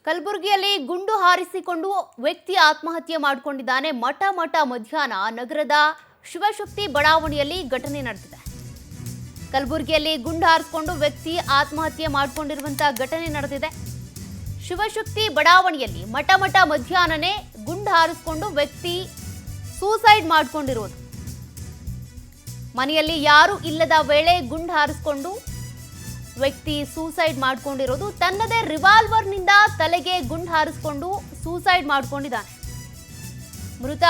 ಕಲಬುರಗಿಯಲ್ಲಿ ಗುಂಡು ಹಾರಿಸಿಕೊಂಡು ವ್ಯಕ್ತಿ ಆತ್ಮಹತ್ಯೆ ಮಾಡಿಕೊಂಡಿದ್ದಾನೆ. ಮಠ ಮಧ್ಯಾಹ್ನ ನಗರದ ಶಿವಶಕ್ತಿ ಬಡಾವಣೆಯಲ್ಲಿ ಘಟನೆ ನಡೆದಿದೆ. ಕಲಬುರಗಿಯಲ್ಲಿ ಗುಂಡು ಹಾರಿಸಿಕೊಂಡು ವ್ಯಕ್ತಿ ಆತ್ಮಹತ್ಯೆ ಮಾಡಿಕೊಂಡಿರುವಂತಹ ಘಟನೆ ನಡೆದಿದೆ. ಶಿವಶಕ್ತಿ ಬಡಾವಣೆಯಲ್ಲಿ ಮಠ ಮಧ್ಯಾಹ್ನನೇ ಗುಂಡು ಹಾರಿಸಿಕೊಂಡು ವ್ಯಕ್ತಿ ಸೂಸೈಡ್ ಮಾಡಿಕೊಂಡಿರೋದು. ಮನೆಯಲ್ಲಿ ಯಾರು ಇಲ್ಲದ ವೇಳೆ ಗುಂಡು ಹಾರಿಸಿಕೊಂಡು ವ್ಯಕ್ತಿ ಸೂಸೈಡ್ ಮಾಡಿಕೊಂಡಿರೋದು. ತನ್ನದೇ ರಿವಾಲ್ವರ್ನಿಂದ ತಲೆಗೆ ಗುಂಡು ಹಾರಿಸಿಕೊಂಡು ಸೂಸೈಡ್ ಮಾಡಿಕೊಂಡಿದ್ದಾನೆ. ಮೃತ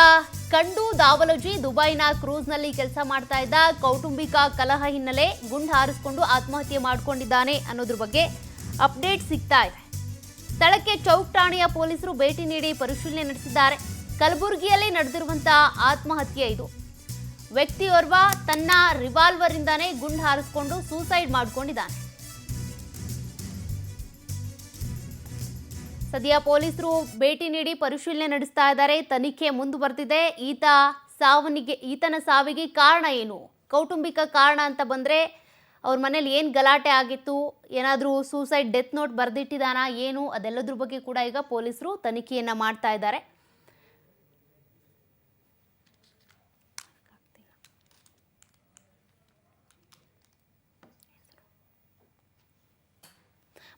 ಕಂಡು ದಾವಲಜಿ ದುಬೈನ ಕ್ರೂಸ್ನಲ್ಲಿ ಕೆಲಸ ಮಾಡ್ತಾ ಇದ್ದ. ಕೌಟುಂಬಿಕ ಕಲಹ ಹಿನ್ನೆಲೆ ಗುಂಡು ಹಾರಿಸಿಕೊಂಡು ಆತ್ಮಹತ್ಯೆ ಮಾಡಿಕೊಂಡಿದ್ದಾನೆ ಅನ್ನೋದ್ರ ಬಗ್ಗೆ ಅಪ್ಡೇಟ್ ಸಿಗ್ತಾ ಇದೆ. ಸ್ಥಳಕ್ಕೆ ಚೌಕ್ ಠಾಣೆಯ ಪೊಲೀಸರು ಭೇಟಿ ನೀಡಿ ಪರಿಶೀಲನೆ ನಡೆಸಿದ್ದಾರೆ. ಕಲಬುರಗಿಯಲ್ಲಿ ನಡೆದಿರುವಂತಹ ಆತ್ಮಹತ್ಯೆ ಇದು. ವ್ಯಕ್ತಿಯೋರ್ವ ತನ್ನ ರಿವಾಲ್ವರ್ ಇಂದಾನೇ ಗುಂಡು ಹಾರಿಸಿಕೊಂಡು ಸೂಸೈಡ್ ಮಾಡಿಕೊಂಡಿದ್ದಾನೆ. ಸದ್ಯ ಪೊಲೀಸರು ಭೇಟಿ ನೀಡಿ ಪರಿಶೀಲನೆ ನಡೆಸ್ತಾ ಇದ್ದಾರೆ. ತನಿಖೆ ಮುಂದುವರೆದಿದೆ. ಈತನ ಸಾವಿಗೆ ಕಾರಣ ಏನು, ಕೌಟುಂಬಿಕ ಕಾರಣ ಅಂತ ಬಂದ್ರೆ ಅವ್ರ ಮನೇಲಿ ಏನು ಗಲಾಟೆ ಆಗಿತ್ತು, ಏನಾದರೂ ಸೂಸೈಡ್ ಡೆತ್ ನೋಟ್ ಬರೆದಿಟ್ಟಿದಾನ ಏನು, ಅದೆಲ್ಲದ್ರ ಬಗ್ಗೆ ಕೂಡ ಈಗ ಪೊಲೀಸರು ತನಿಖೆಯನ್ನ ಮಾಡ್ತಾ ಇದ್ದಾರೆ.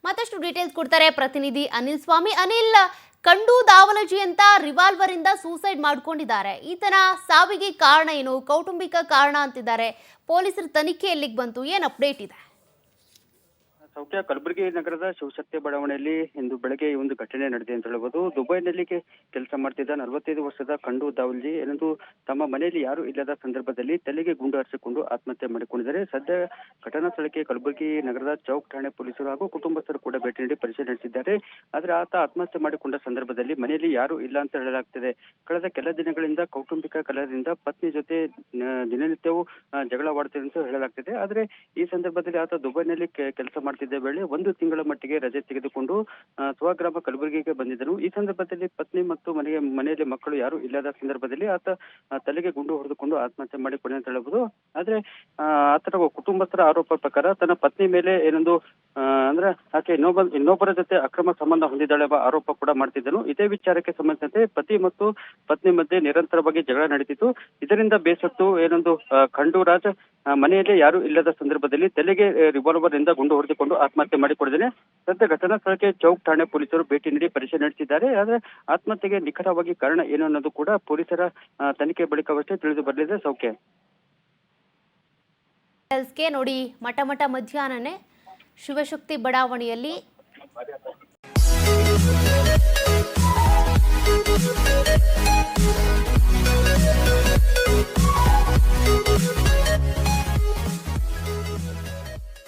ಮತ್ತಷ್ಟು ಡೀಟೇಲ್ಸ್ ಕೊಡ್ತಾರೆ ಪ್ರತಿನಿಧಿ ಅನಿಲ್ ಸ್ವಾಮಿ. ಅನಿಲ್, ಕಂಡು ದಾವಲಜಿ ಅಂತ ರಿವಾಲ್ವರ್ ಇಂದ ಸೂಸೈಡ್ ಮಾಡ್ಕೊಂಡಿದ್ದಾರೆ. ಈತನ ಸಾವಿಗೆ ಕಾರಣ ಏನು, ಕೌಟುಂಬಿಕ ಕಾರಣ ಅಂತಿದ್ದಾರೆ. ಪೊಲೀಸರ ತನಿಖೆ ಎಲ್ಲಿಗೆ ಬಂತು, ಏನು ಅಪ್ಡೇಟ್ ಇದೆ? ಸೌಖ್ಯ, ಕಲಬುರಗಿ ನಗರದ ಶಿವಶಕ್ತಿ ಬಡಾವಣೆಯಲ್ಲಿ ಇಂದು ಬೆಳಗ್ಗೆ ಈ ಒಂದು ಘಟನೆ ನಡೆದಿದೆ ಅಂತ ಹೇಳ್ಬೋದು. ದುಬೈನಲ್ಲಿ ಕೆಲಸ ಮಾಡ್ತಿದ್ದ 45 ವರ್ಷದ ಕಂಡು ದಾವಲ್ಜಿ ಏನಂದು ತಮ್ಮ ಮನೆಯಲ್ಲಿ ಯಾರು ಇಲ್ಲದ ಸಂದರ್ಭದಲ್ಲಿ ತಲೆಗೆ ಗುಂಡು ಹಾರಿಸಿಕೊಂಡು ಆತ್ಮಹತ್ಯೆ ಮಾಡಿಕೊಂಡಿದ್ದಾರೆ. ಸದ್ಯ ಘಟನಾ ಸ್ಥಳಕ್ಕೆ ಕಲಬುರಗಿ ನಗರದ ಚೌಕ್ ಠಾಣೆ ಪೊಲೀಸರು ಹಾಗೂ ಕುಟುಂಬಸ್ಥರು ಕೂಡ ಭೇಟಿ ನೀಡಿ ಪರಿಶೀಲನೆ ನಡೆಸಿದ್ದಾರೆ. ಆದರೆ ಆತ ಆತ್ಮಹತ್ಯೆ ಮಾಡಿಕೊಂಡ ಸಂದರ್ಭದಲ್ಲಿ ಮನೆಯಲ್ಲಿ ಯಾರು ಇಲ್ಲ ಅಂತ ಹೇಳಲಾಗ್ತದೆ. ಕಳೆದ ಕೆಲ ದಿನಗಳಿಂದ ಕೌಟುಂಬಿಕ ಕಲಹದಿಂದ ಪತ್ನಿ ಜೊತೆ ದಿನನಿತ್ಯವೂ ಜಗಳವಾಡುತ್ತಿದೆ ಅಂತ ಹೇಳಲಾಗ್ತಿದೆ. ಆದರೆ ಈ ಸಂದರ್ಭದಲ್ಲಿ ಆತ ದುಬೈನಲ್ಲಿ ಕೆಲಸ ಮಾಡ್ತಿದ್ದ ವೇಳೆ 1 ತಿಂಗಳ ಮಟ್ಟಿಗೆ ರಜೆ ತೆಗೆದುಕೊಂಡು ಸ್ವಗ್ರಾಮ ಕಲಬುರಗಿಗೆ ಬಂದಿದ್ದನು. ಈ ಸಂದರ್ಭದಲ್ಲಿ ಪತ್ನಿ ಮತ್ತು ಮನೆಯಲ್ಲಿ ಮಕ್ಕಳು ಯಾರು ಇಲ್ಲದ ಸಂದರ್ಭದಲ್ಲಿ ಆತ ತಲೆಗೆ ಗುಂಡು ಹೊಡೆದುಕೊಂಡು ಆತ್ಮಹತ್ಯೆ ಮಾಡಿಕೊಂಡ ಅಂತ ಹೇಳಬಹುದು. ಆದ್ರೆ ಆತನ ಕುಟುಂಬಸ್ಥರ ಆರೋಪ ಪ್ರಕಾರ ತನ್ನ ಪತ್ನಿ ಮೇಲೆ ಏನೊಂದು ಅಂದ್ರೆ ಆಕೆ ಇನ್ನೊಬ್ಬರ ಜೊತೆ ಅಕ್ರಮ ಸಂಬಂಧ ಹೊಂದಿದ್ದಾಳೆ ಎಂಬ ಆರೋಪ ಕೂಡ ಮಾಡ್ತಿದ್ದನು. ಇದೇ ವಿಚಾರಕ್ಕೆ ಸಂಬಂಧಿಸಿದಂತೆ ಪತಿ ಮತ್ತು ಪತ್ನಿ ಮಧ್ಯೆ ನಿರಂತರವಾಗಿ ಜಗಳ ನಡೀತಿತ್ತು. ಇದರಿಂದ ಬೇಸತ್ತು ಏನೊಂದು ಖಂಡೂರಾಜ್ ಮನೆಯಲ್ಲಿ ಯಾರು ಇಲ್ಲದ ಸಂದರ್ಭದಲ್ಲಿ ತಲೆಗೆ ರಿವಾಲ್ವರ್ ಇಂದ ಗುಂಡು ಹೊಡೆದುಕೊಂಡು ಆತ್ಮಹತ್ಯೆ ಮಾಡಿಕೊಂಡಿದ್ದೇನೆ. ಸದ್ಯ ಘಟನಾ ಸ್ಥಳಕ್ಕೆ ಚೌಕ್ ಠಾಣೆ ಪೊಲೀಸರು ಭೇಟಿ ನೀಡಿ ಪರಿಶೀಲನೆ ನಡೆಸಿದ್ದಾರೆ. ಆದ್ರೆ ಆತ್ಮಹತ್ಯೆಗೆ ನಿಖರವಾಗಿ ಕಾರಣ ಏನು ಅನ್ನೋದು ಕೂಡ ಪೊಲೀಸರ ತನಿಖೆ ಬಳಿಕವಷ್ಟೇ ತಿಳಿದು ಬರಲಿದೆ. ಸೌಖ್ಯ ನೋಡಿ, ಮಠ ಮಧ್ಯಾಹ್ನನೇ ಶಿವಶಕ್ತಿ ಬಡಾವಣೆಯಲ್ಲಿ